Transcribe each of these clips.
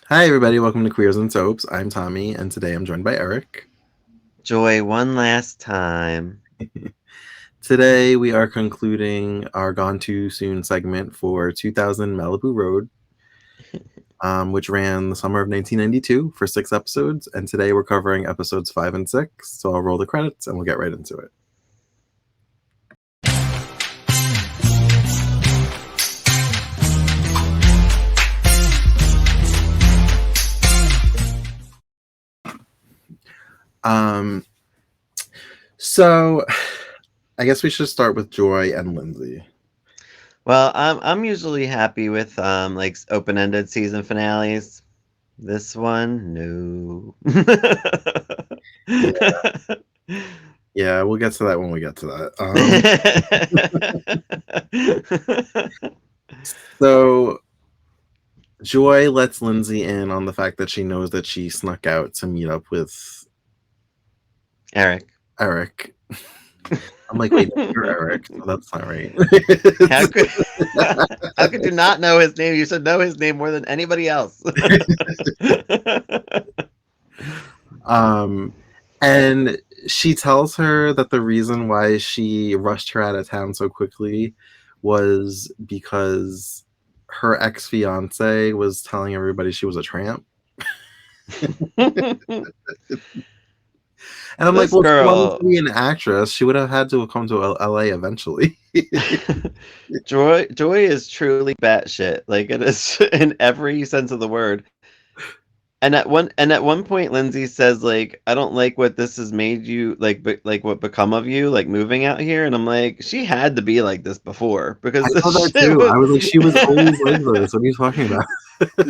Hi, everybody. Welcome to Queers and Soaps. I'm Tommy, and today I'm joined by Eric. Joy, one last time. Today we are concluding our Gone Too Soon segment for 2000 Malibu Road, which ran the summer of 1992 for 6 episodes. And today we're covering episodes 5 and 6. So I'll roll the credits and we'll get right into it. So I guess we should start with Joy and Lindsay. Well, I'm usually happy with like open-ended season finales. This one, no. Yeah, yeah, we'll get to that when we get to that. So Joy lets Lindsay in on the fact that she knows that she snuck out to meet up with Eric. I'm like, wait, you're Eric. So that's not right. How could how could you not know his name? You should know his name more than anybody else. And she tells her that the reason why she rushed her out of town so quickly was because her ex-fiance was telling everybody she was a tramp. And I'm like, This well, if she wanted girl, to be an actress, she would have had to come to LA eventually. Joy is truly batshit. Like it is in every sense of the word. And at one point, Lindsay says, like, I don't like what this has made you like what become of you, like moving out here. And I'm like, she had to be like this before I because thought this that shit too. was I was like, she was always like this. What are you talking about?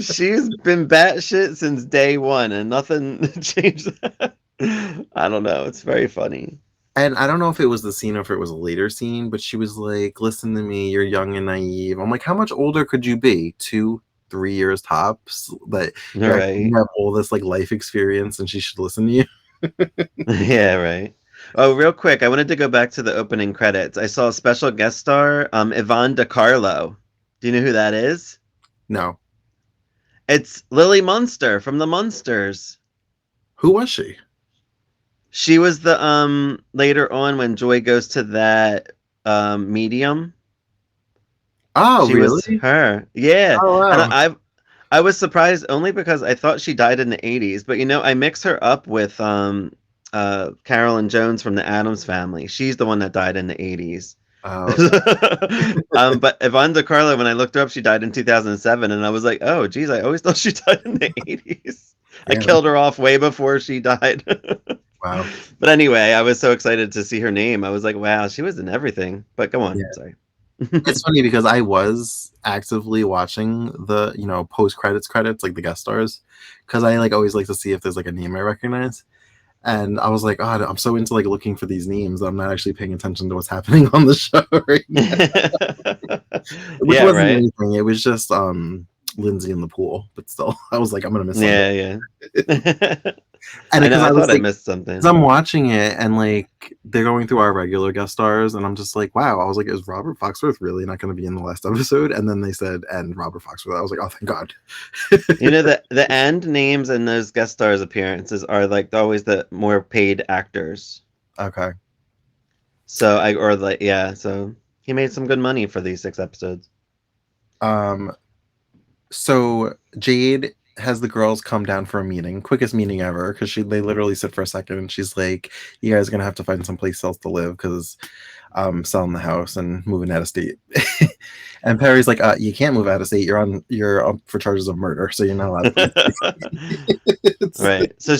she's been batshit since day one and nothing changed that. I don't know. It's very funny. And I don't know if it was the scene or if it was a later scene, but she was like, listen to me, you're young and naive. I'm like, how much older could you be? 2, 3 years tops? That All you right. have all this like life experience and she should listen to you? Yeah, right. Oh, real quick, I wanted to go back to the opening credits. I saw a special guest star, Yvonne DiCarlo. Do you know who that is? No. It's Lily Munster from the Munsters. Who was she? She was the later on when Joy goes to that medium. Oh, She was really? her. Yeah. Oh, And wow. I was surprised only because I thought she died in the 80s, but I mix her up with Carolyn Jones from the Addams Family. She's the one that died in the 80s. Oh, okay. But Yvonne DiCarlo, when I looked her up, she died in 2007, and I was like, oh, geez, I always thought she died in the 80s. I Damn. killed her off way before she died. Wow. But anyway, I was so excited to see her name. I was like, wow, she was in everything. But go on, Yeah. sorry. It's funny because I was actively watching the, post credits, like the guest stars, because I like always like to see if there's like a name I recognize. And I was like, God, I'm so into like looking for these names. I'm not actually paying attention to what's happening on the show right now. Which Yeah, wasn't right. anything. It was just Lindsay in the pool. But still, I was like, I'm gonna miss something. Yeah, yeah. And I know. because I I was thought I like, missed because something. I'm watching it and like they're going through our regular guest stars, and I'm just like, wow. I was like, is Robert Foxworth really not going to be in the last episode? And then they said, and Robert Foxworth. I was like, oh, thank God. The end names and those guest stars appearances are like always the more paid actors. Okay. So I or like yeah, so he made some good money for these 6 episodes. Um. So Jade has the girls come down for a meeting, quickest meeting ever, because they literally sit for a second, and she's like, "You guys are gonna have to find someplace else to live because selling the house and moving out of state." And Perry's like, "You can't move out of state. You're up for charges of murder, so you're not allowed to leave." It's Right. So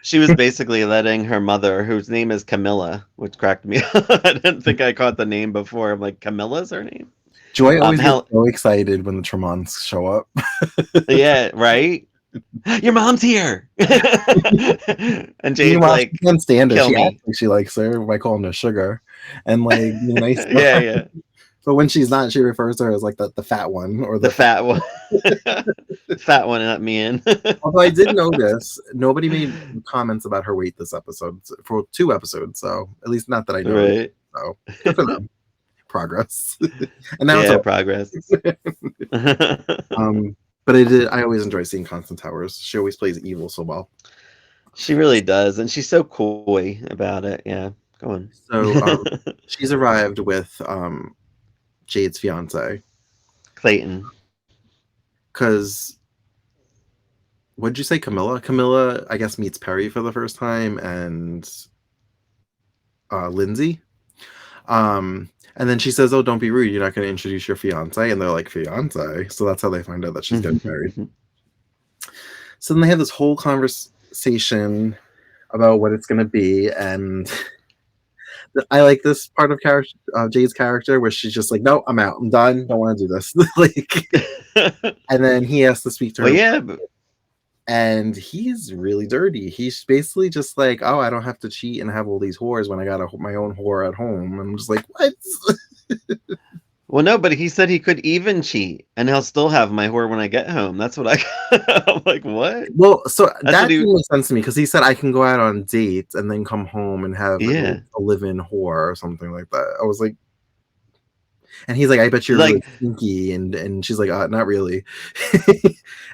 she was basically letting her mother, whose name is Camilla, which cracked me up. I didn't think I caught the name before. I'm like, Camilla's her name? Joy always gets Hell, so excited when the Tremonts show up. yeah, right? Your mom's here. And Jade's Meanwhile, she like, can't stand her. kill She acts me. like she likes her by calling her sugar and like being nice to Yeah, her. yeah. But when she's not, she refers to her as like the fat one or The the fat. fat one. Fat one, not me in. Although I did notice nobody made comments about her weight this episode for 2 episodes, so at least not that I noticed. Right. So good for them. Progress. And now it's Yeah, over. progress. Um, But I always enjoy seeing Constance Towers. She always plays evil so well. She really does, and she's so coy about it. Yeah, go on. So she's arrived with Jade's fiance. Clayton. Because what'd you say, Camilla? Camilla, I guess, meets Perry for the first time, and Lindsay. And then she says, "Oh, don't be rude. You're not going to introduce your fiance." And they're like, "Fiance?" So that's how they find out that she's getting married. So then they have this whole conversation about what it's going to be, and I like this part of Jade's character where she's just like, "No, I'm out. I'm done. Don't want to do this." And then he has to speak to her. Well, yeah, and he's really dirty. He's basically just like, "Oh, I don't have to cheat and have all these whores when I got my own whore at home." And I'm just like, "What?" Well, no, but he said he could even cheat, and he'll still have my whore when I get home. That's what I'm like, what? Well, so That's that what he. didn't make sense to me because he said I can go out on dates and then come home and have Yeah, a live-in whore or something like that. I was like, and he's like, "I bet you're really like stinky," and she's like, "Not really."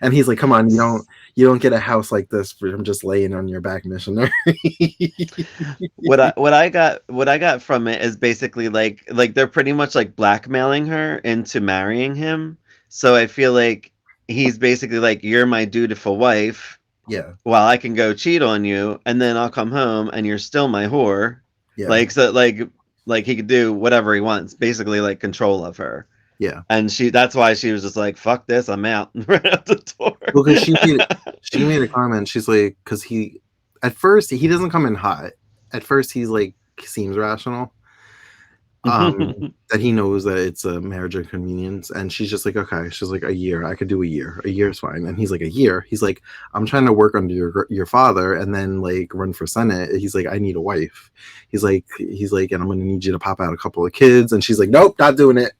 And he's like, "Come on, you don't get a house like this from just laying on your back, missionary." what I got from it is basically like they're pretty much like blackmailing her into marrying him. So I feel like he's basically like, you're my dutiful wife, Yeah, while I can go cheat on you, and then I'll come home and you're still my whore. yeah, Like, so like he could do whatever he wants, basically like control of her. yeah. And that's why she was just like, fuck this, I'm out. Right out the door. Well, because she made a comment. She's like, because at first he doesn't come in hot. At first he's like seems rational. That he knows that it's a marriage of convenience, and she's just like, okay. She's like, a year, I could do a year. A year's fine. And he's like, a year. He's like, I'm trying to work under your father, and then like run for Senate. He's like, I need a wife. He's like, and I'm gonna need you to pop out a couple of kids. And she's like, nope, not doing it.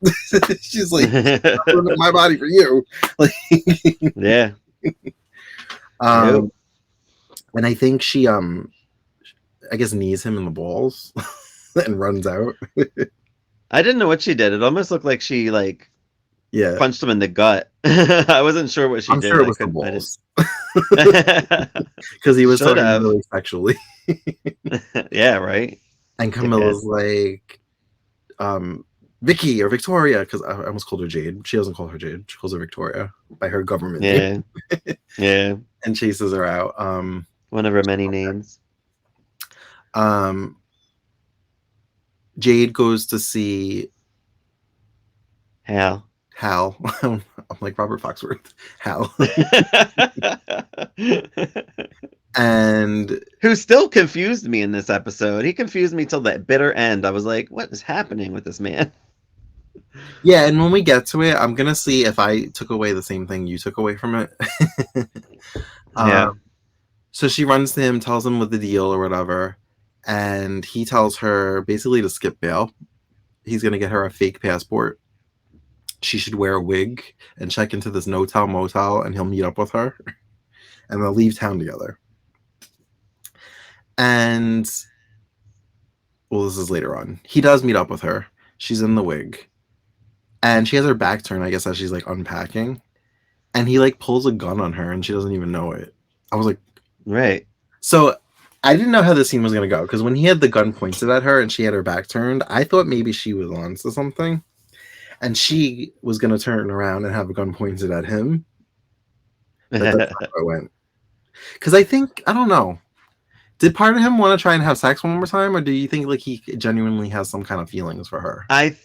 She's like, I'm doing my body for you. Like, yeah. and I think she I guess knees him in the balls and runs out. I didn't know what she did. It almost looked like she like Yeah, punched him in the gut. I wasn't sure what she I'm did. sure it was the balls because he was Should talking have. really sexually. Yeah, right. And Camilla's like, Vicky or Victoria, because I almost called her Jade. She doesn't call her Jade. She calls her Victoria by her government name. Yeah. Yeah. And chases her out. One of her many names. Jade goes to see Hal. I'm like Robert Foxworth. Hal. And who still confused me in this episode. He confused me till the bitter end. I was like, what is happening with this man? yeah, and when we get to it, I'm gonna see if I took away the same thing you took away from it. Yeah. So she runs to him, tells him what the deal or whatever, and he tells her basically to skip bail. He's gonna get her a fake passport. She should wear a wig and check into this no-tell motel, and he'll meet up with her, and they'll leave town together. And well, this is later on. He does meet up with her. She's in the wig, and she has her back turned, I guess, as she's like unpacking, and he like pulls a gun on her, and she doesn't even know it. I was like, right. So I didn't know how this scene was gonna go, because when he had the gun pointed at her and she had her back turned, I thought maybe she was on to something, and she was gonna turn around and have a gun pointed at him. But that's not how it went. Because I don't know. Did part of him want to try and have sex one more time, or do you think like he genuinely has some kind of feelings for her? I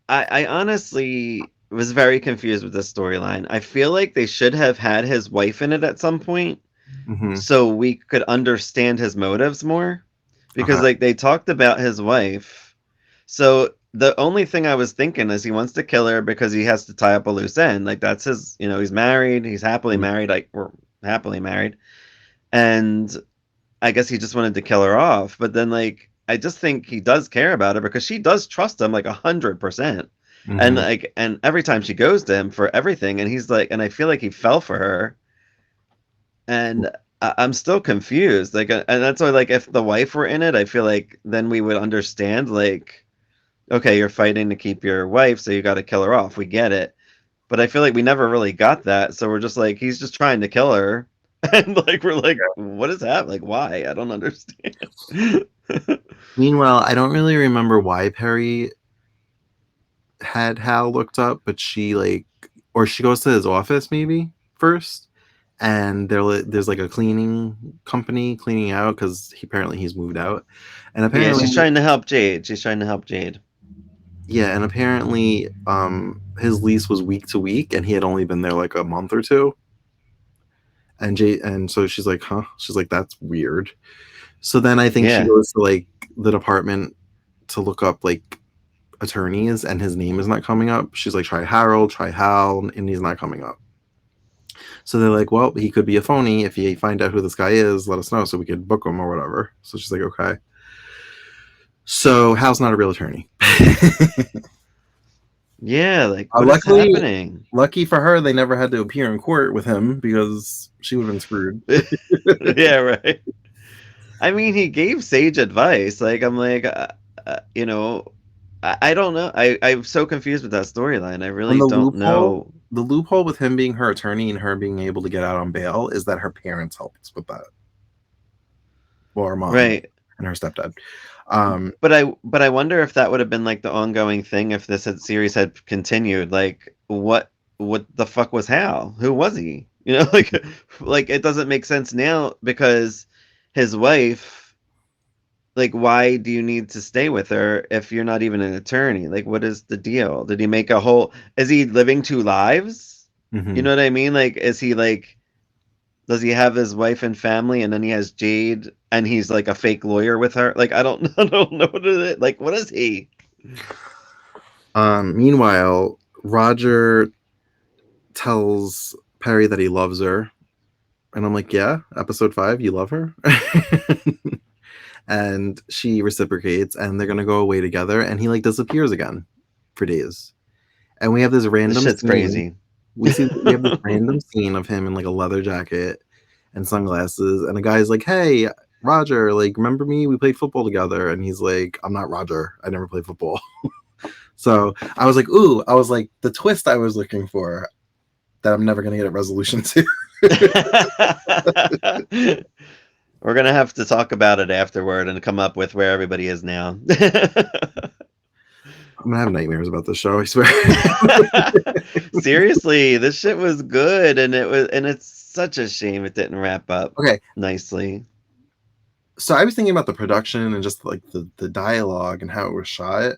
honestly was very confused with this storyline. I feel like they should have had his wife in it at some point, so we could understand his motives more. Because like they talked about his wife, so the only thing I was thinking is he wants to kill her because he has to tie up a loose end. Like that's his, he's married, he's happily married, like we're happily married. And I guess he just wanted to kill her off. But then, like, I just think he does care about her because she does trust him like 100%. And like, and every time she goes to him for everything, and he's like, and I feel like he fell for her. And I'm still confused. Like, and that's why, like, if the wife were in it, I feel like then we would understand. Like, okay, you're fighting to keep your wife, so you got to kill her off. We get it. but I feel like we never really got that. So we're just like, he's just trying to kill her. And like, we're like, what is that? Like, why? I don't understand. Meanwhile, I don't really remember why Perry had Hal looked up, but she like, or she goes to his office maybe first, and there's like a cleaning company cleaning out because apparently he's moved out, and Yeah, apparently she's trying to help Jade. She's trying to help Jade. yeah, and apparently his lease was week to week, and he had only been there like a month or two, and so she's like, huh? She's like, that's weird. So then I think she Yeah. goes to like the department to look up like attorneys, and his name is not coming up. She's like, try Harold, try Hal, and he's not coming up. So they're like, well, he could be a phony. If you find out who this guy is, let us know so we could book him or whatever. So she's like, okay. So Hal's not a real attorney. Yeah, like, what is Luckily, happening? lucky for her, they never had to appear in court with him because she would have been screwed. Yeah, right. I mean, he gave sage advice. Like, I'm like, you know, I don't know. I'm so confused with that storyline. I And really don't know. the loophole with him being her attorney and her being able to get out on bail is that her parents helped with that. Well, her mom Right. and her stepdad. But I wonder if that would have been like the ongoing thing if series had continued. Like, what the fuck was Hal? Who was he? You know, like it doesn't make sense now because his wife. Like, why do you need to stay with her if you're not even an attorney? Like, what is the deal? Did he make a whole? Is he living two lives? You Mm-hmm. know what I mean? Like, is he like? Does he have his wife and family, and then he has Jade, and he's like a fake lawyer with her? Like, I don't, I don't know what is it. Like, what is he? Meanwhile, Roger tells Perry that he loves her. And I'm like, yeah, episode 5, you love her? And she reciprocates, and they're going to go away together. And he like disappears again for days. And we have this This random shit's scene. crazy. We have this random scene of him in like a leather jacket and sunglasses. And a guy's like, hey, Roger, like, remember me? We played football together. And he's like, I'm not Roger. I never played football. So I was like, ooh, I was like, the twist I was looking for that I'm never going to get a resolution to. We're gonna have to talk about it afterward and come up with where everybody is now. I'm going to have nightmares about this show, I swear. Seriously, this shit was good, and it's such a shame it didn't wrap up Okay. nicely. So I was thinking about the production and just like the dialogue and how it was shot.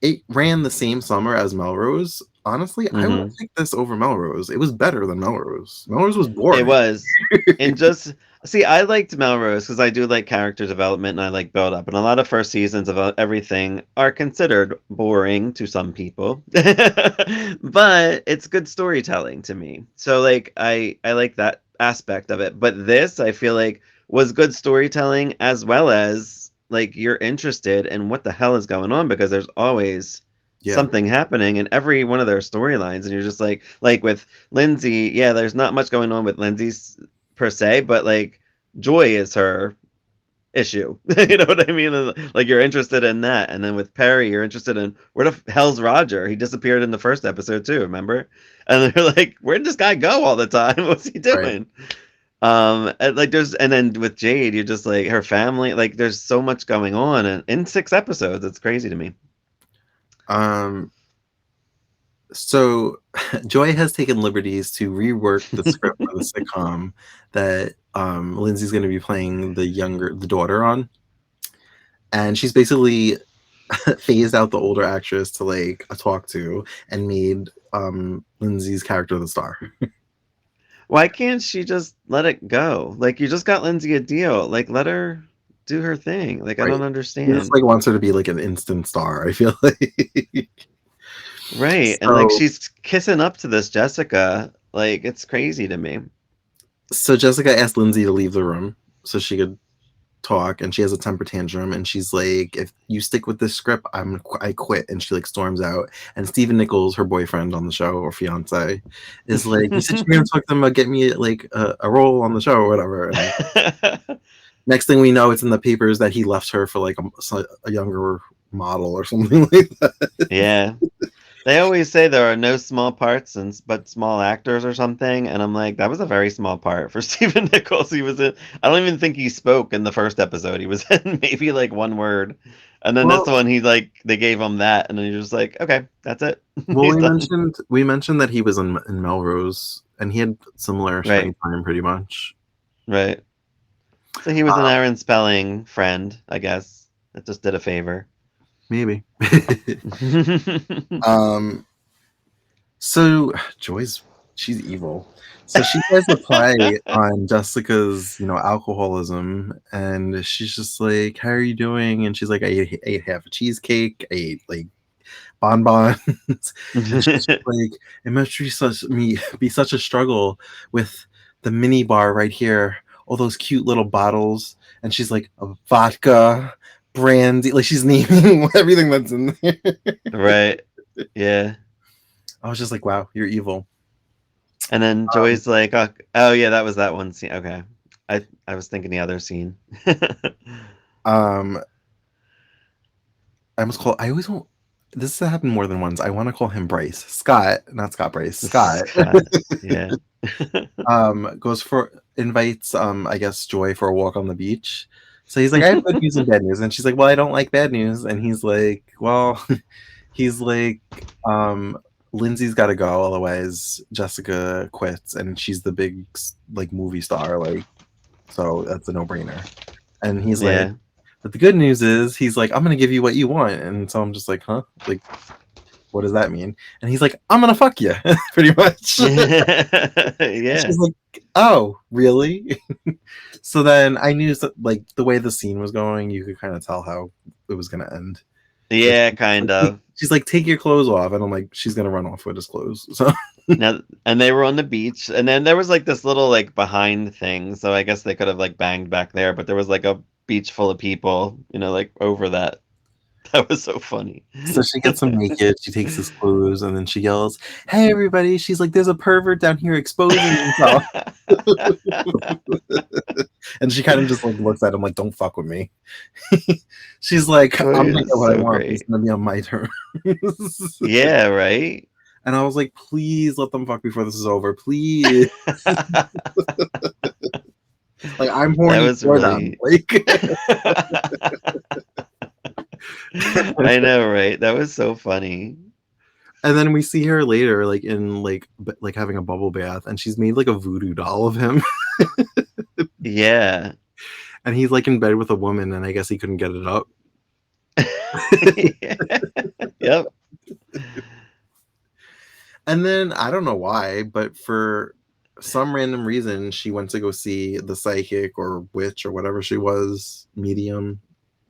It ran the same summer as Melrose. Honestly, I would Hmm. pick this over Melrose. It was better than Melrose. Melrose was It boring. was. And just see, I liked Melrose because I do like character development and I like build up. And a lot of first seasons of everything are considered boring to some people, but it's good storytelling to me. So like I like that aspect of it. But this I feel like was good storytelling as well as like you're interested in what the hell is going on because there's always Yeah. something happening in every one of their storylines and you're just like with Lindsay, yeah, there's not much going on with Lindsay's per se, but like Joy is her issue. You know what I mean? And, like you're interested in that, and then with Perry, you're interested in where the hell's Roger? He disappeared in the first episode too. Remember? And they're like, where did this guy go all the time? What's he Right. doing? And like there's, and then with Jade, you're just like her family. Like there's so much going on, and in 6 episodes, it's crazy to me. Um. So Joy has taken liberties to rework the script for the sitcom that Lindsay's going to be playing the daughter on, and she's basically phased out the older actress to like talk to and made Lindsay's character the star. Why can't she just let it go? Like you just got Lindsay a deal. Like let her do her thing. Like I Right. don't He just understand. like wants her to be like an instant star, I feel like. Right. And like so she's kissing up to this Jessica. Like it's crazy to me. so Jessica asked Lindsay to leave the room so she could talk, and she has a temper tantrum, and she's like, if you stick with this script, I quit. And she like storms out, and Stephen Nichols, her boyfriend on the show or fiance, is like, you said you were gonna talk to them about get me like a role on the show or whatever. And next thing we know, it's in the papers that he left her for like a younger model or something like that. Yeah. They always say there are no small parts but small actors or something, and I'm like, that was a very small part for Stephen Nichols. He was in. I don't even think he spoke in the first episode. He was in maybe like one word, and then this Well, one he like they gave him that, and then he's just like, okay, that's it. well, He's we done. mentioned that he was in Melrose, and he had similar Right, screen time, pretty much. right. So he was an Um, Aaron Spelling friend, I guess. That just did a favor. maybe. um, so Joy's she's evil. So she tries to play on Jessica's, alcoholism, and she's just like, "How are you doing?" And she's like, "I ate half a cheesecake. I ate like bonbons," and she's just like, "It must be such a struggle with the mini bar right here, all those cute little bottles." And she's like, "Vodka, brandy," like she's naming everything that's in there. Right. Yeah. I was just like, "Wow, you're evil." And then Um, Joy's like, oh yeah, that was that one scene. Okay. I was thinking the other scene. um, I almost call. I always want. This has happened more than once. I want to call him Bryce Scott, not Scott Bryce. Scott Scott. Yeah. goes for invites I guess Joy for a walk on the beach. So he's like, "I have good news and bad news," and she's like, "Well, I don't like bad news," and he's like, "Well," he's like, um, "Lindsay's got to go, otherwise Jessica quits, and she's the big like movie star, like so that's a no brainer." And he's like, Yeah. "But the good news is," he's like, "I'm gonna give you what you want," and so I'm just like, "Huh? Like, what does that mean?" And he's like, "I'm gonna fuck you," pretty much. Yeah. She's like, "Oh, really?" So then I knew that, like, the way the scene was going, you could kind of tell how it was going to end. So Yeah, kind of. she's like, "Take your clothes off," and I'm like, she's gonna run off with his clothes. So Now, and they were on the beach, and then there was like this little like behind thing. So I guess they could have like banged back there, but there was like a beach full of people, like over that. That was so funny. so she gets him naked. She takes his clothes, and then she yells, "Hey, everybody!" She's like, "There's a pervert down here exposing himself," and she kind of just like looks at him like, "Don't fuck with me." She's like, Joy "I'm gonna get is what I so want. It's great. gonna be on my terms." Yeah, right? And I was like, "Please let them fuck before this is over, please." Like, I'm That horny was for them. really Like, I know, right? That was so funny. and then we see her later, like in like having a bubble bath, and she's made like a voodoo doll of him, Yeah. and he's like in bed with a woman, and I guess he couldn't get it up. Yeah. Yep. And then I don't know why, but for some random reason, she went to go see the psychic or witch or whatever she was, medium,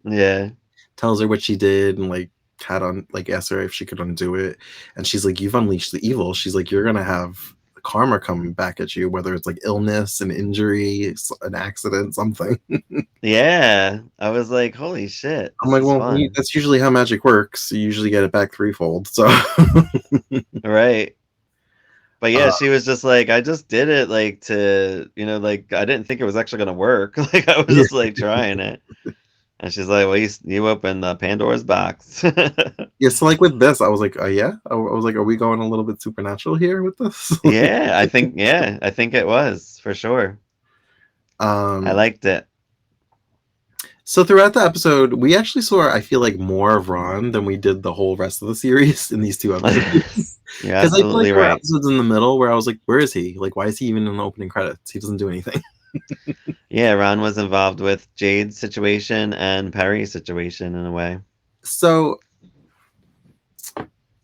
Yeah. tells her what she did, and like had on like asked her if she could undo it, and she's like, "You've unleashed the evil." She's like, "You're gonna have karma come back at you, whether it's like illness, an injury, an accident, something." Yeah. I was like, holy shit, I'm this like, is "Well, fun. that's usually how magic works. You usually get it back threefold." So Right. But uh, yeah, she was just like, I just did it like to, like I didn't think it was actually gonna work. Like I was yeah. just like trying it. And she's like, well, you opened the Pandora's box. Yeah, so like with this, I was like, yeah. I was like, are we going a little bit supernatural here with this? Yeah, I think it was for sure. I um, liked it. so throughout the episode, we actually saw, I feel like, more of Ron than we did the whole rest of the series in these two episodes. You're Because I feel like absolutely there were right. episodes in the middle where I was like, where is he? Like, why is he even in the opening credits? He doesn't do anything. Yeah, Ron was involved with Jade's situation and Perry's situation in a way. So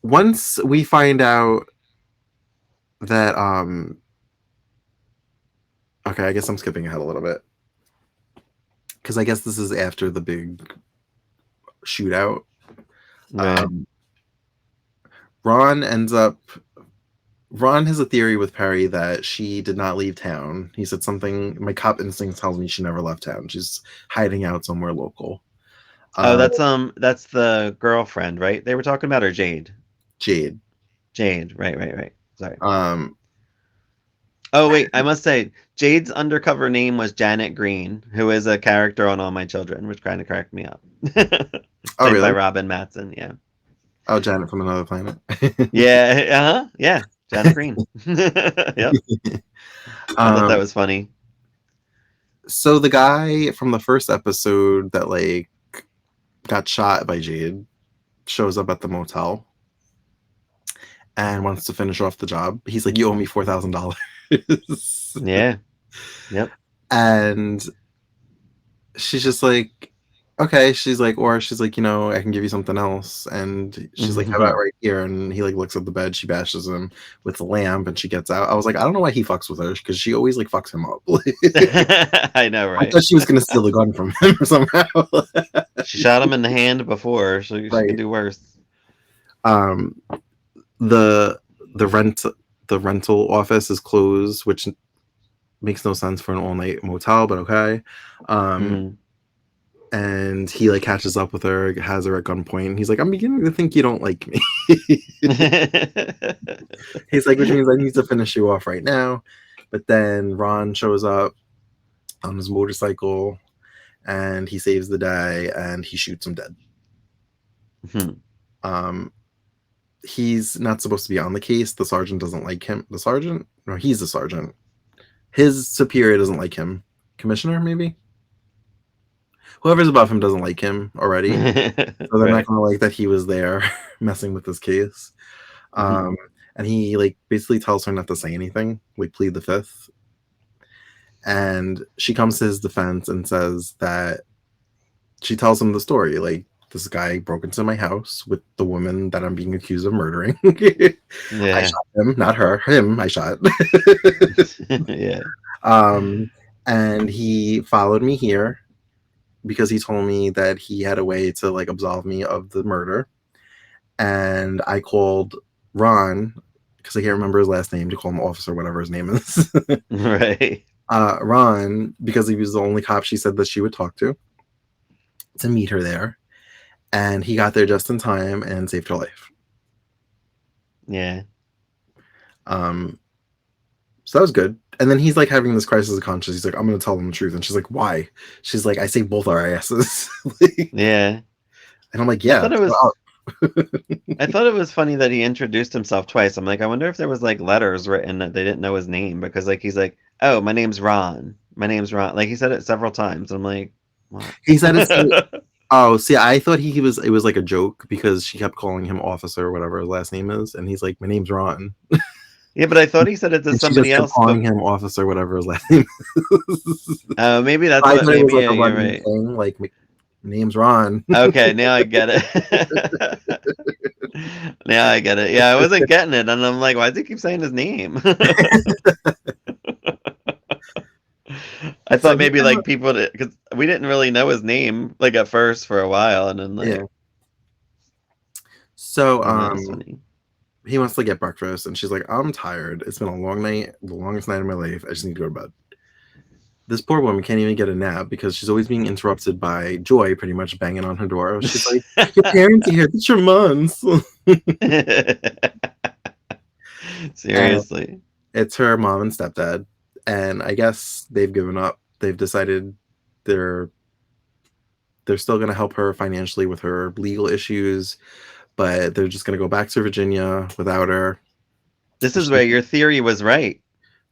once we find out that, okay, I guess I'm skipping ahead a little bit. Because I guess this is after the big shootout. Right. Um, Ron ends up Ron has a theory with Perry that she did not leave town. He said something. My cop instinct tells me she never left town. She's hiding out somewhere local. Oh, Uh, that's the girlfriend, right? They were talking about her Jade. Jade. Jade, right. Sorry. Um, Oh wait, I must say Jade's undercover name was Janet Green, who is a character on All My Children, which kind of cracked me up. oh Played by really? Robin Matson, yeah. Oh, Janet from Another Planet. Yeah, yeah, Janet Green. Yep, I thought that um, was funny. so the guy from the first episode that like got shot by Jade shows up at the motel and wants to finish off the job. He's like, "You owe me $4,000." Yeah, yep. And she's just like, okay. She's like, or she's like, I can give you something else. And she's like, how about right here? And he like looks at the bed. She bashes him with the lamp, and she gets out. I was like, I don't know why he fucks with her, because she always like fucks him up. I know, I right? thought she was gonna steal the gun from him somehow. She shot him in the hand before, so she can Right. do worse. Um, the the rent the rental office is closed, which makes no sense for an all night motel, but okay. Mhm. And he like catches up with her, has her at gunpoint. He's like, I'm beginning to think you don't like me. He's like, which means I need to finish you off right now. But then Ron shows up on his motorcycle and he saves the day and he shoots him dead. Mhm. He's not supposed to be on the case. The sergeant doesn't like him. The sergeant? No, he's the sergeant. His superior doesn't like him. Commissioner, maybe? Whoever's above him doesn't like him already. So they're not Right. going to like that he was there messing with this case. Mhm. And he like basically tells her not to say anything, like plead the fifth. And she comes to his defense and says that she tells him the story. Like, this guy broke into my house with the woman that I'm being accused of murdering. I Yeah. shot him, not her. Him, I shot. Yeah. um, and he followed me here because he told me that he had a way to like absolve me of the murder. And I called Ron, because I can't remember his last name, to call him Officer, whatever his name is. Right. Ron, because he was the only cop she said that she would talk to meet her there. And he got there just in time and saved her life. Yeah. Um, so that was good. And then he's like having this crisis of conscience. He's like, I'm going to tell them the truth. And she's like, why? She's like, I saved both our asses. Yeah. And I'm like, I yeah. thought it was I thought it was funny that he introduced himself twice. I'm like, I wonder if there was like letters written that they didn't know his name, because like he's like, "Oh, my name's Ron. My name's Ron." Like he said it several times. I'm like, "What?" He said it's like, oh, see, I thought it was like a joke because she kept calling him Officer or whatever his last name is. And he's like, my name's Ron. Yeah, but I thought he said it to And she just somebody kept else, calling but him Officer, whatever his last name is. maybe that's I what thought it was maybe like yeah, a you're running right. thing, like, my name's Ron. Okay, now I get it. Now I get it. Yeah, I wasn't getting it, and I'm like, why does he keep saying his name? I So thought he maybe kind of, like people, because we didn't really know his name like at first for a while, and then yeah. like So I thought that was funny. he wants to get breakfast, and she's like, I'm tired. It's been a long night, the longest night of my life. I just need to go to bed. This poor woman can't even get a nap because she's always being interrupted by Joy pretty much banging on her door. She's like, your parents are here. That's your mom's. And Seriously. it's her mom and stepdad. And I guess they've given up. They've decided they're still going to help her financially with her legal issues, but they're just going to go back to Virginia without her. This is She, where your theory was right,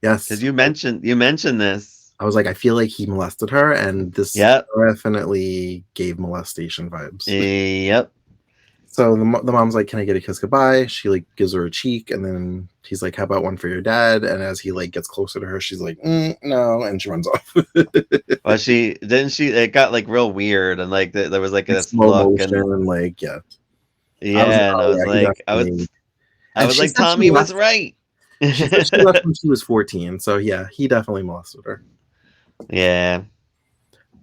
because yes, you mentioned this. I was like, I feel like he molested her, and this Yep. definitely gave molestation vibes. Yep. So the mom's like, "Can I get a kiss goodbye?" She like gives her a cheek, and then he's like, "How about one for your dad?" And as he like gets closer to her, she's like, "No," and she runs off. Well, she didn't she it got like real weird, and like there was like Like this slow look, motion, and and like, yeah, I was like, yeah, and "Oh yeah, he definitely." I And was she like, said she Tommy was left. right. She said she left when she was 14. So yeah, he definitely molested her. Yeah.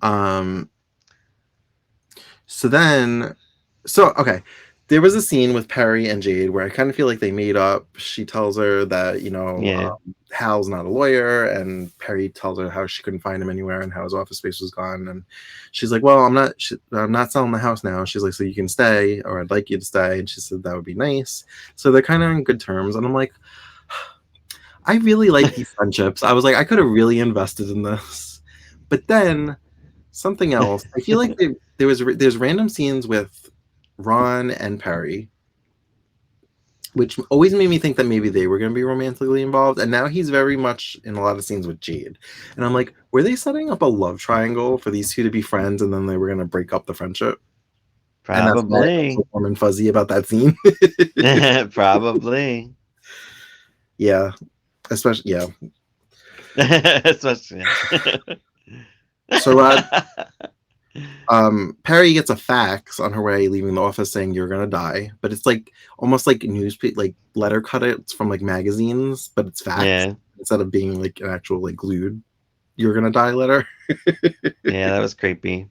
Um. So then, okay, there was a scene with Perry and Jade where I kind of feel like they made up. She tells her that Yeah. Hal's not a lawyer, and Perry tells her how she couldn't find him anywhere and how his office space was gone. And she's like, "Well, I'm not selling the house now." She's like, "So you can stay, or I'd like you to stay." And she said that would be nice. So they're kind of on good terms. And I'm like, I really like these friendships. I was like, I could have really invested in this, but then something else. I feel like there's random scenes with Ron and Perry, which always made me think that maybe they were going to be romantically involved. And now he's very much in a lot of scenes with Jade. And I'm like, were they setting up a love triangle for these two to be friends and then they were going to break up the friendship? And that's why I'm so Probably. warm and fuzzy about that scene. Probably. Yeah, especially, yeah. Especially. So Perry gets a fax on her way leaving the office saying you're gonna die, but it's like almost like newspaper, like letter cutouts from like magazines, but it's fax Yeah. instead of being like an actual like glued "you're gonna die" letter. Yeah, that was creepy.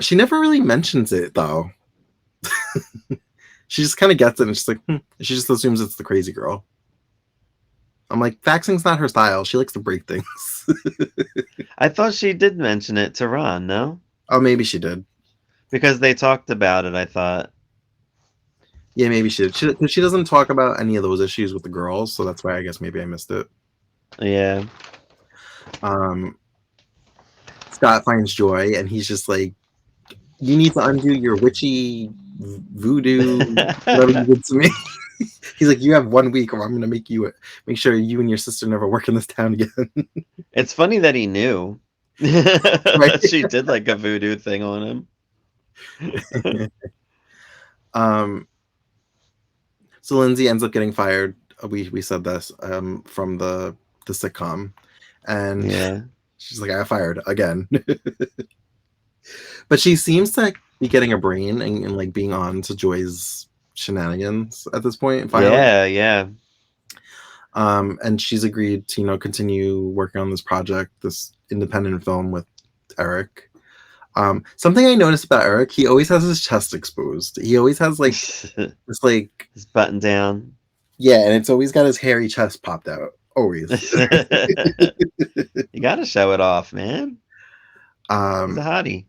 She never really mentions it though. She just kind of gets it and she's like, she just assumes it's the crazy girl. I'm like, faxing's not her style. She likes to break things. I thought she did mention it to Ron, no? Oh, maybe she did. Because they talked about it, I thought. Yeah, maybe she did. She doesn't talk about any of those issues with the girls, so that's why I guess maybe I missed it. Yeah. Um, Scott finds Joy, and he's just like, "You need to undo your witchy voodoo, whatever you did to me." He's like, "You have 1 week, or I'm gonna make sure you and your sister never work in this town again." It's funny that he knew. Right? She did like a voodoo thing on him. um, so Lindsay ends up getting fired. We said this from the sitcom, and Yeah. she's like, "I got fired again." But she seems to be getting a brain and like being on to Joy's shenanigans at this point, finally. Yeah, yeah. And she's agreed to, continue working on this project, this independent film with Eric. Something I noticed about Eric, he always has his chest exposed. He always has like this like, His button down. yeah, and it's always got his hairy chest popped out. Always. You gotta show it off, man. He's a um, hottie.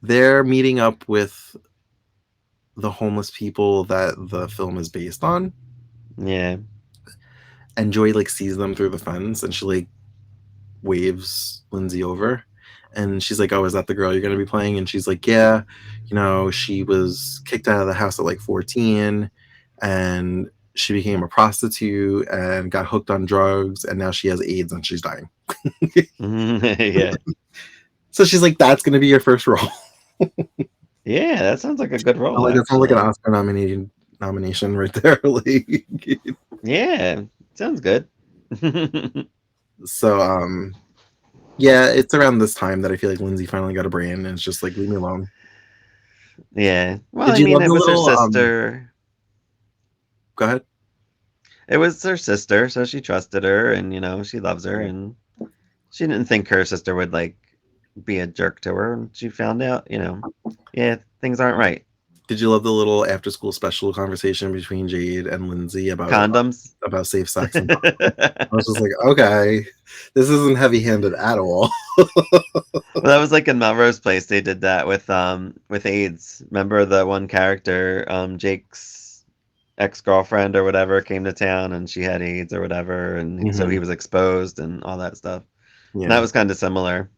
they're meeting up with the homeless people that the film is based on. Yeah. And Joy like sees them through the fence and she like waves Lindsay over. And she's like, "Oh, is that the girl you're going to be playing?" And she's like, "Yeah, she was kicked out of the house at like 14 and she became a prostitute and got hooked on drugs and now she has AIDS and she's dying." Yeah. So she's like, "That's going to be your first role." Yeah, that sounds like a good I'm role, like, that sounds like an actually. Oscar nomination right there. Like, Yeah, sounds good. so, yeah, it's around this time that I feel like Lindsay finally got a brain and it's just like, leave me alone. Yeah. Well, Did I you mean, love it the was her little sister. go ahead. It was her sister, so she trusted her and, she loves her and she didn't think her sister would like be a jerk to her and she found out, yeah, things aren't right. Did you love the little after school special conversation between Jade and Lindsay Condoms. about safe sex and I was just like, okay, this isn't heavy handed at all. Well, that was like in Melrose Place. They did that with AIDS. Remember the one character, Jake's ex-girlfriend or whatever came to town and she had AIDS or whatever, and so he was exposed and all that stuff. And that Yeah. was kind of similar.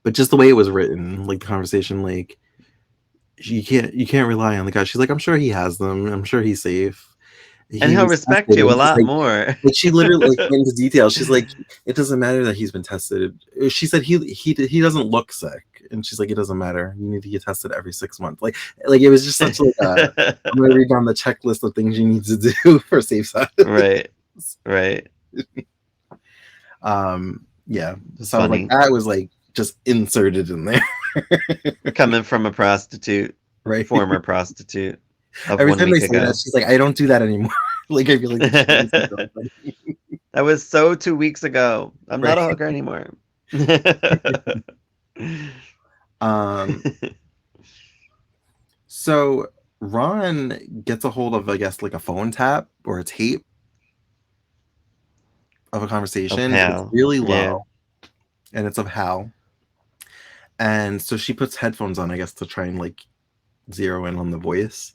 But just the way it was written, like the conversation, like you can't rely on the guy. She's like, I'm sure he has them. I'm sure he's safe. And He he'll was respect tested, you a and she's lot more. like she literally like went into detail. She's like, it doesn't matter that he's been tested. She said he doesn't look sick, and she's like, it doesn't matter. You need to get tested every 6 months. Like it was just such like I'm gonna read down the checklist of things you need to do for safe sex. Right. Right. Yeah. It's So like funny. that was like just inserted in there, Coming from a prostitute, right? former prostitute of Every one time they week say that, ago. she's like, I don't do that anymore. Like I feel like that's That was so 2 weeks ago. I'm not right. a hooker anymore. Um. So Ron gets a hold of, I guess, like a phone tap or a tape of a Of conversation, but it's how? really Yeah. low, and it's of Hal. And so she puts headphones on, I guess, to try and like zero in on the voice.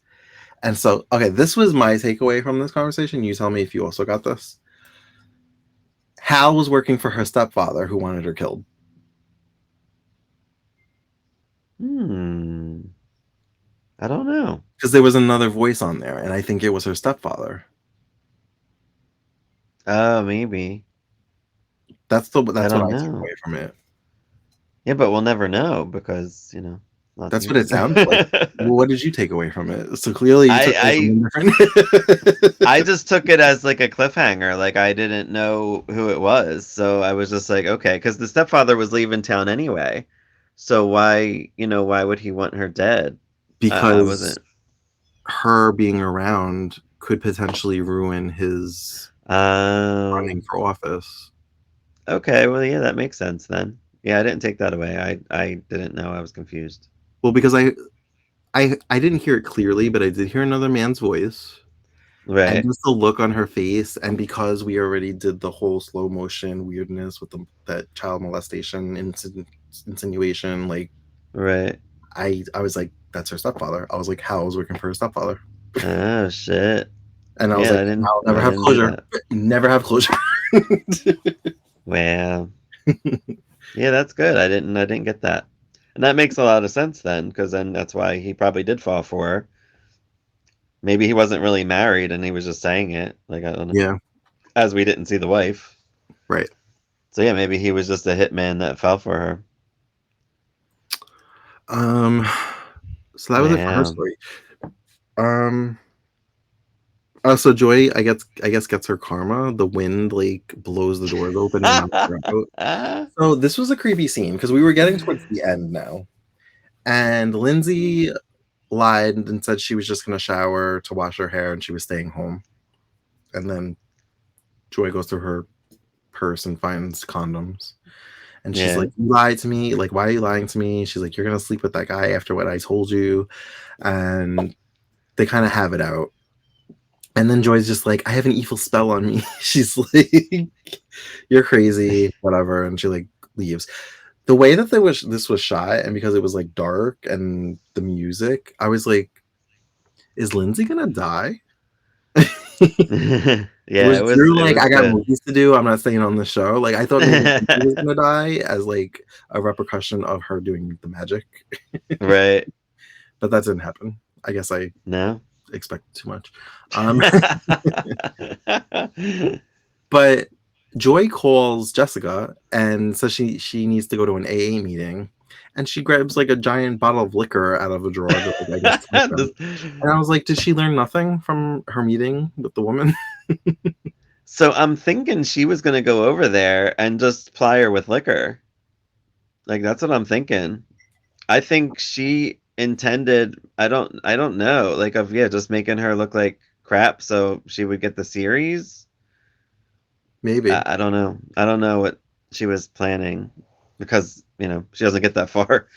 And so, okay, this was my takeaway from this conversation. You tell me if you also got this. Hal was working for her stepfather who wanted her killed. Hmm. I don't know. because there was another voice on there, and I think it was her stepfather. Oh, maybe. I That's what don't I took know. away from it. Yeah, but we'll never know because, not That's what it seen. sounded like. Well, what did you take away from it? So clearly you took away I something different. I just took it as like a cliffhanger. Like I didn't know who it was, so I was just like, okay, because the stepfather was leaving town anyway. So why would he want her dead? I Because wasn't. her being around could potentially ruin his Oh, running for office. okay. Well, yeah, that makes sense then. Yeah, I didn't take that away. I didn't know. I was confused. Well, because I didn't hear it clearly, but I did hear another man's voice. And Right, just the look on her face, and because we already did the whole slow motion weirdness with that child molestation insinuation, like right. I was like, that's her stepfather. I was like, Hal's working for her stepfather, Oh shit. and I was Yeah, like, I'll never I have didn't do closure. that. Never have closure. Wow. Yeah, that's good. I didn't get that. And that makes a lot of sense then, because then that's why he probably did fall for her. Maybe he wasn't really married and he was just saying it. Like, I don't know. Yeah, As we didn't see the wife. right. So yeah, maybe he was just a hitman that fell for her. Um, so that was it for her Wow. story. Um, so Joy, I guess gets her karma. The wind like blows the doors open and knocks her out. So this was a creepy scene because we were getting towards the end now, and Lindsay lied and said she was just going to shower to wash her hair and she was staying home. And then Joy goes through her purse and finds condoms. And she's Yeah. like, "You lied to me. Like, why are you lying to me?" She's like, "You're going to sleep with that guy after what I told you." And they kind of have it out. And then Joy's just like, "I have an evil spell on me." She's like, "You're crazy, whatever." And she like leaves. The way that this was shot, and because it was like dark and the music, I was like, "Is Lindsay gonna die?" Yeah, Was Drew it like, was "I got good. movies to do, I'm not staying on the show"? Like, I thought maybe he was gonna die as, like, a repercussion of her doing the magic, Right. but that didn't happen. I guess I No? expected too much. Um, but Joy calls Jessica and says she needs to go to an AA meeting, and she grabs, like, a giant bottle of liquor out of a drawer to, like, I guess, drink them. This- And I was like, "Did she learn nothing from her meeting with the woman?" So I'm thinking she was gonna go over there and just ply her with liquor. Like that's what I'm thinking. I think she intended I don't know, like of yeah, just making her look like crap so she would get the series. Maybe. I don't know. I don't know what she was planning because, she doesn't get that far.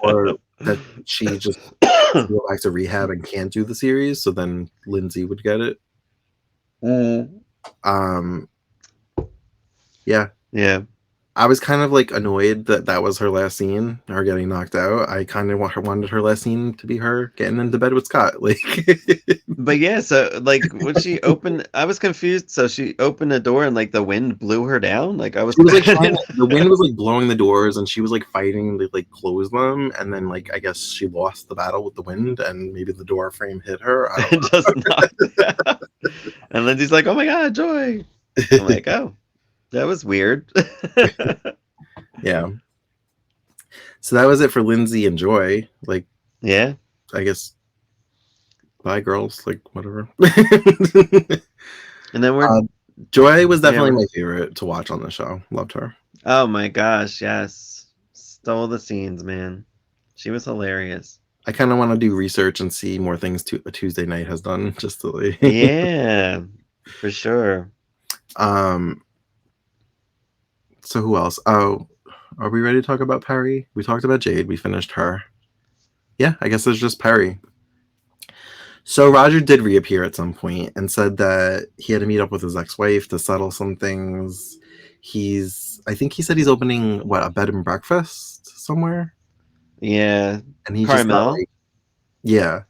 Or that she just has to go back to rehab and can't do the series, so then Lindsay would get it. Mm. Um, yeah, Yeah. I was kind of like annoyed that that was her last scene, her getting knocked out. I kind of wanted her last scene to be her getting into bed with Scott. Like, But yeah, so like when she opened I was confused. So she opened the door and like the wind blew her down. Like I was she was like I trying didn't- to, the wind was like blowing the doors, and she was like fighting to like close them, and then like I guess she lost the battle with the wind, and maybe the door frame hit her. I don't just knocked out. And Lindsay's like, "Oh my god, Joy." I'm know. like, "Oh, that was weird." Yeah. So that was it for Lindsay and Joy. Like, Yeah. I guess bye girls, like whatever. And then uh, Joy was yeah, definitely my favorite to watch on the show. Loved her. oh my gosh, yes. Stole the scenes, man. She was hilarious. I kind of want to do research and see more things a Tuesday night has done, just to like. Yeah, for sure. um. So who else? Oh, are we ready to talk about Perry? We talked about Jade. We finished her. Yeah, I guess there's just Perry. So Roger did reappear at some point and said that he had to meet up with his ex-wife to settle some things. I think he said he's opening what, a bed and breakfast somewhere, Yeah. and he just got Carmel. like, yeah.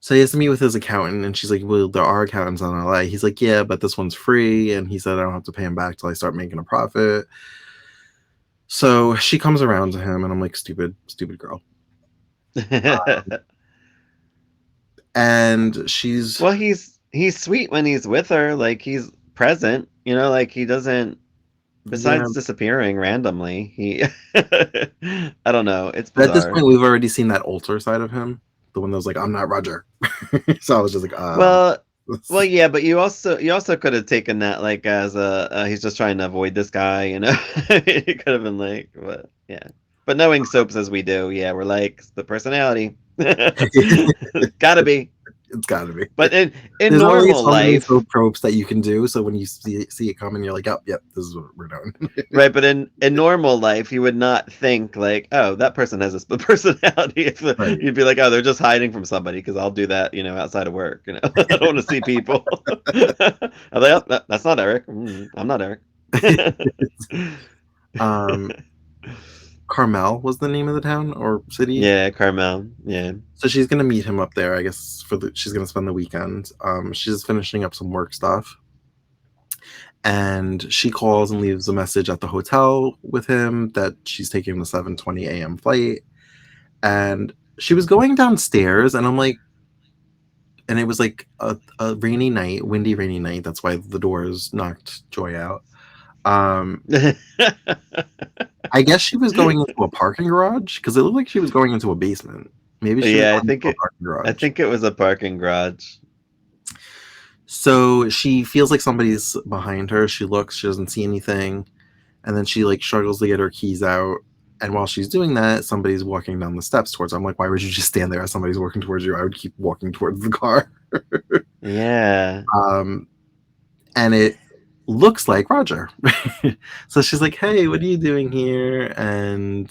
So he has to meet with his accountant, and she's like, "Well, there are accountants in LA." He's like, "Yeah, but this one's free," and he said, "I don't have to pay him back till I start making a profit." So she comes around to him, and I'm like, "Stupid, stupid girl." And she's Well, he's sweet when he's with her, like he's present, like he doesn't yeah. besides disappearing randomly, he I don't know, it's But at this bizarre. point, we've already seen that alter side of him, the one that was like, "I'm not Roger." So I was just like, Well, well, yeah, but you also could have taken that like as he's just trying to avoid this guy, It could have been like, but yeah. But knowing soaps as we do, yeah, we're like the personality. Gotta be. it's got to be. But in There's only normal so many life, soap tropes that you can do. So when you see it coming, you're like, "Yep, yep, this is what we're doing." right? But in normal life, you would not think like, oh, that person has a split personality. Right. You'd be like, oh, they're just hiding from somebody because I'll do that, outside of work. I don't want to see people. I'm like, oh, that's not Eric. I'm not Eric. um, Carmel was the name of the town or city. Yeah, Carmel. Yeah. So she's gonna meet him up there, I guess. She's gonna spend the weekend. She's finishing up some work stuff, and she calls and leaves a message at the hotel with him that she's taking the 7:20 a.m. flight. And she was going downstairs, and I'm like, and it was like a rainy night, windy, rainy night. That's why the doors knocked Joy out. Um, I guess she was going into a parking garage because it looked like she was going into a basement. Maybe she was Yeah, going into a parking I garage. think it was a parking garage. So she feels like somebody's behind her. She looks, she doesn't see anything, and then she like struggles to get her keys out. And while she's doing that, somebody's walking down the steps towards her. I'm like, why would you just stand there as somebody's walking towards you? I would keep walking towards the car. Yeah. Um, and it looks like Roger. So she's like, "Hey, what are you doing here?" And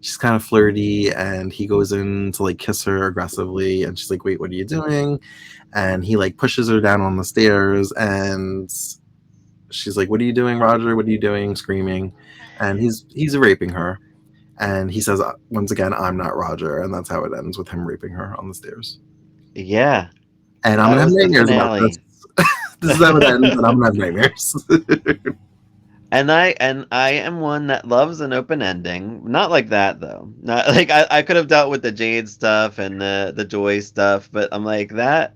she's kind of flirty, and he goes in to like kiss her aggressively, and she's like, "Wait, what are you doing?" And he like pushes her down on the stairs, and she's like, "What are you doing, Roger? What are you doing?" Screaming, and he's raping her. And he says, once again, "I'm not Roger," and that's how it ends with him raping her on the stairs. Yeah. And I'm That gonna have was the nightmares about this. finale. This is how it ends, and I'm gonna have nightmares. And I am one that loves an open ending. Not like that though. Not like I could have dealt with the Jade stuff and the Joy stuff, but I'm like that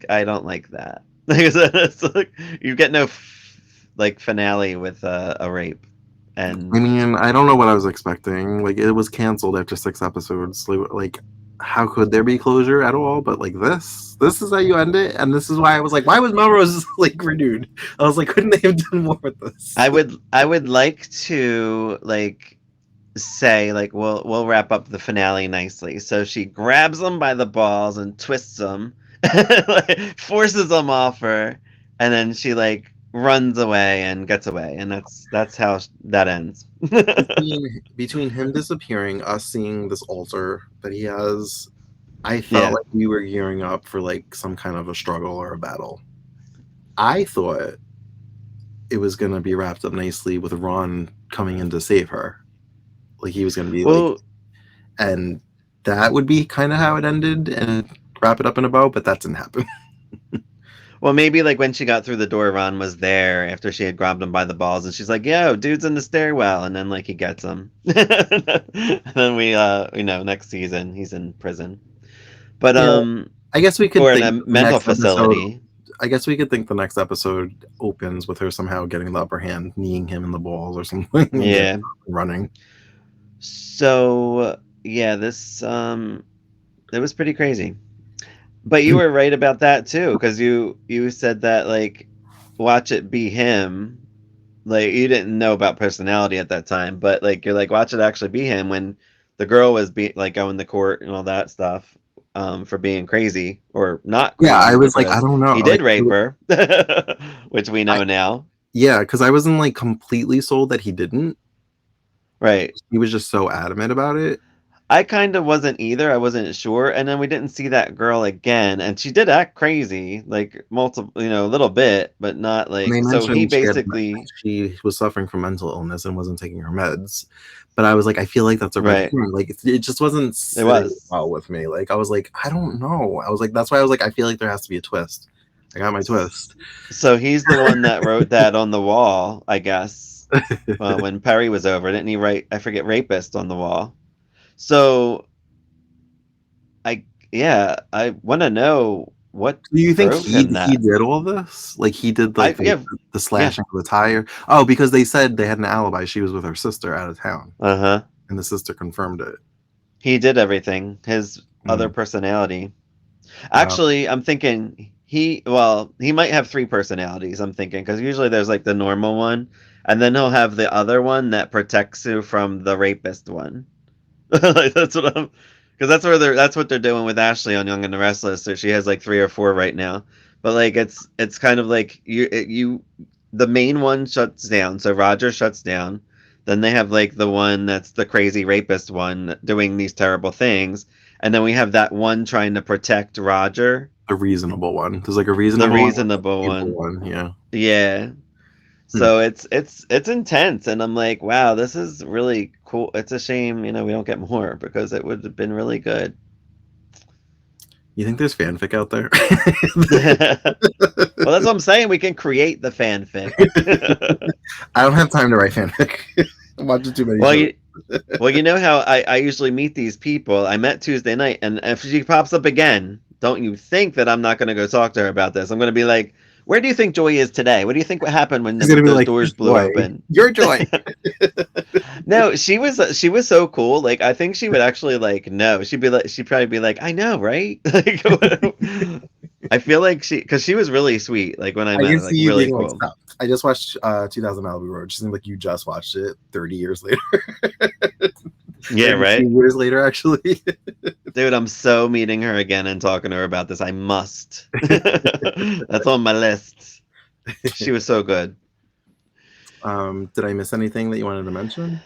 I don't like that. It's like, you get no like finale with a rape. I And mean, I don't know what I was expecting. Like, it was canceled after 6 episodes. Like, how could there be closure at all? But like this is how you end it, and this is why I was like, why was Melrose like renewed? I was like, couldn't they have done more with this? I would like to like say like we'll wrap up the finale nicely. So she grabs him by the balls and twists him, like, forces him off her, and then she like runs away and gets away, and that's how that ends. Between him disappearing, us seeing this altar that he has, I felt Yeah. like we were gearing up for like some kind of a struggle or a battle. I thought it was gonna be wrapped up nicely with Ron coming in to save her. Like he was gonna be like, Well, and that would be kind of how it ended and wrap it up in a bow, but that didn't happen. well, maybe like when she got through the door, Ron was there after she had grabbed him by the balls, and she's like, "Yo, dude's in the stairwell," and then like he gets him, and then next season he's in prison, but Yeah, I guess we could or in think a the mental next episode. facility. I guess we could think the next episode opens with her somehow getting the upper hand, kneeing him in the balls or something, and getting Yeah. running. So yeah, this it was pretty crazy. But you were right about that too, because you said that like watch it be him. Like you didn't know about personality at that time, but like you're like watch it actually be him when the girl was like going to court and all that stuff for being crazy or not Yeah, I crazy was like, I because don't know, he like, did rape her, which we I, know now. yeah, because I wasn't like completely sold that he didn't. Right. He was just so adamant about it. I kind of wasn't either. I wasn't sure. And then we didn't see that girl again. And she did act crazy, like multiple, a little bit, but not And they like. So he mentioned basically, she was suffering from mental illness and wasn't taking her meds. But I was like, I feel like that's a red right. herring. Like it just wasn't It sitting was. well with me. Like I was like, I don't know. I was like, that's why I was like, I feel like there has to be a twist. I got my twist. So he's the one that wrote that on the wall, I guess, when Perry was over. Didn't he write, I forget, rapist on the wall? So I yeah, I want to know what Do you think drove him he that. did all this? Like he did I like yeah the yeah slashing of the tire? Oh, because they said they had an alibi. She was with her sister out of town, uh-huh. and the sister confirmed it. He did everything. His other Mm. personality. Wow, Actually, I'm thinking he might have three personalities. I'm thinking because usually there's like the normal one, and then he'll have the other one that protects you from the rapist one. Like that's what I'm because that's what they're doing with Ashley on Young and the Restless. So she has like three or four right now. But like it's kind of like you the main one shuts down. So Roger shuts down. Then they have like the one that's the crazy rapist one doing these terrible things. And then we have that one trying to protect Roger, the reasonable one. There's like a the reasonable one, and reasonable the evil one. one. Yeah. Yeah. Hmm. So it's intense, and I'm like, wow, this is really cool. It's a shame, we don't get more because it would have been really good. You think there's fanfic out there? Well, that's what I'm saying. We can create the fanfic. I don't have time to write fanfic. I'm watching too many well, shows. you well, you know how I usually meet these people. I met Tuesday night, and if she pops up again, don't you think that I'm not going to go talk to her about this? I'm going to be like, "Where do you think Joy is today? What do you think what happened when He's gonna be those like, doors blew "Joy, open?" your joy." No, she was so cool. Like I think she would actually like know. She'd probably be like, I know, right? Like I feel like because she was really sweet. Like when I I met can her, see like you really being like, cool. "Stop." I just watched 2000 Malibu Road. She seemed like you just watched it 30 years later, Yeah, 32 right, years later, actually. dude. I'm so meeting her again and talking to her about this. I must. That's on my list. She was so good. Did I miss anything that you wanted to mention?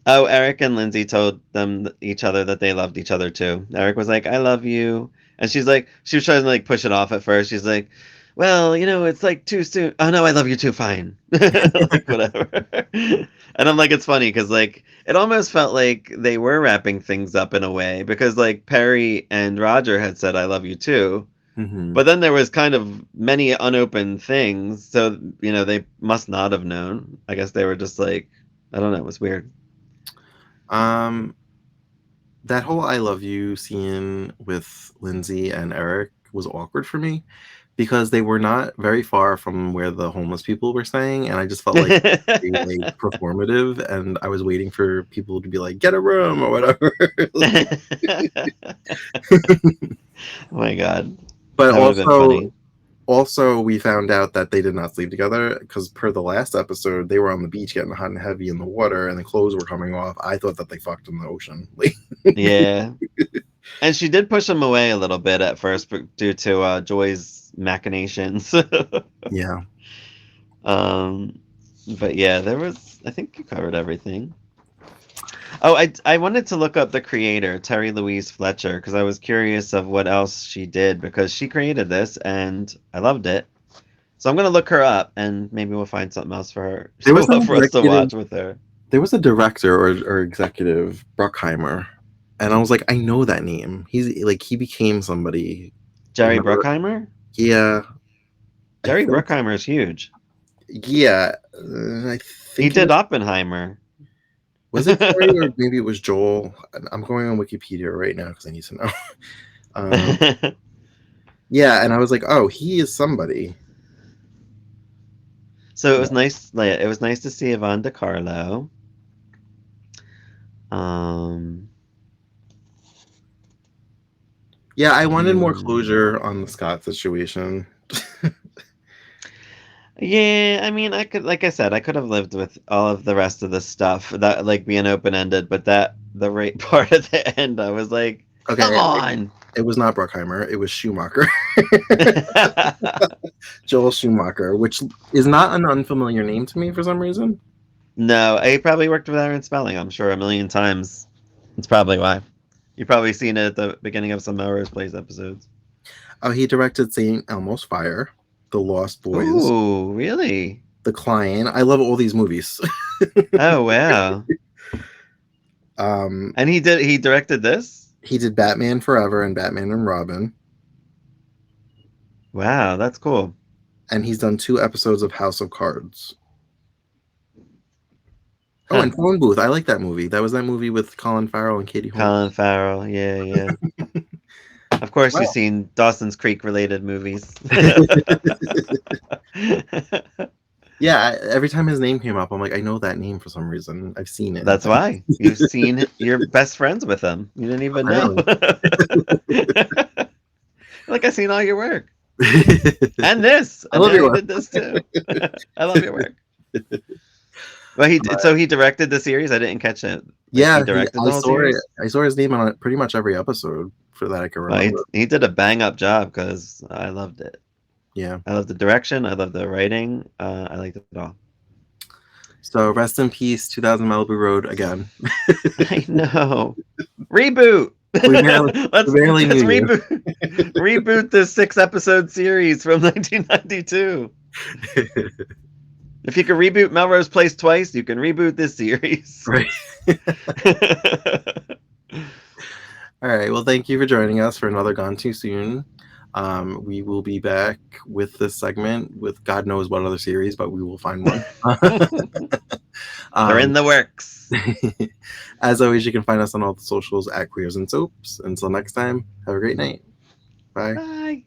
Oh, Eric and Lindsay told them each other that they loved each other too. Eric was like, "I love you," and she's like, she was trying to like push it off at first. She's like, "Well, it's like too soon." Oh no, I love you too. Fine, like whatever. And I'm like, it's funny because like it almost felt like they were wrapping things up in a way because like Perry and Roger had said, "I love you too," Hmm. but then there was kind of many unopened things, so they must not have known. I guess they were just like, I don't know. It was weird. Um, that whole "I love you" scene with Lindsay and Eric was awkward for me because they were not very far from where the homeless people were staying, and I just felt like very, like, performative, and I was waiting for people to be like, "Get a room" or whatever. Like, Oh my god, but that would have been funny. also we found out that they did not sleep together because per the last episode, they were on the beach getting hot and heavy in the water, and the clothes were coming off. I thought that they fucked in the ocean. Like, Yeah, and she did push him away a little bit at first, but due to Joy's machinations. yeah. um, but yeah, there was. I think you covered everything. Oh, I wanted to look up the creator, Terry Louise Fletcher, because I was curious of what else she did because she created this and I loved it. So I'm gonna look her up and maybe we'll find something else for her There was an for us to executive watch with her. There was a director or executive, Bruckheimer, and I was like, I know that name. He's like he became somebody. Jerry Remember? Bruckheimer? Yeah, I Jerry feel like Bruckheimer is huge. yeah. I He think it did was Oppenheimer. it Terry or maybe it was Joel. I'm going on Wikipedia right now because I need to know. Um, yeah, and I was like, oh, he is somebody. So it Yeah. was nice. Like, it was nice to see Yvonne DiCarlo. Um, Yeah, I wanted more you. closure on the Scott situation. Yeah, I mean, like I said, I could have lived with all of the rest of the stuff that like being open ended, but the right part at the end, I was like, come Okay, on. it was not Bruckheimer. It was Schumacher. Joel Schumacher, which is not an unfamiliar name to me for some reason. No, I probably worked with Aaron Spelling, I'm sure, a million times. That's probably why. You've probably seen it at the beginning of some Melrose Place episodes. He directed St. Elmo's Fire, The Lost Boys, Ooh, really? The Client. I love all these movies. Oh, wow. um, And he directed this? he did Batman Forever and Batman and Robin, Wow, that's cool. and he's done 2 episodes of House of Cards. Oh, Huh. and Phone Booth. I like that movie. That was that movie with Colin Farrell and Katie Holmes. Colin Farrell. Yeah, yeah. Of course, you've Well, seen Dawson's Creek related movies. yeah, every time his name came up, I'm like, I know that name for some reason. I've seen it in That's things. why you've seen you're best friends with him. You didn't even know. Apparently. Like, I've seen all your work and I and love now your you work. did this too. I love your work. Well, he directed the series. I didn't catch it. Like, he Yeah, directed the whole series. I saw his name on pretty much every episode for that I can Well, remember. he did a bang up job because I loved it. Yeah. I love the direction. I love the writing. I liked it all. So rest in peace, 2000 Malibu Road again. I know. Reboot. We barely, we barely Let's knew you. reboot this 6-episode series from 1992. If you can reboot Melrose Place twice, you can reboot this series. Right. All right. Well, thank you for joining us for another Gone Too Soon. We will be back with this segment with God knows what other series, but we will find one. They're in the works. As always, you can find us on all the socials at Queers and Soaps. Until next time, have a great night. Bye. Bye.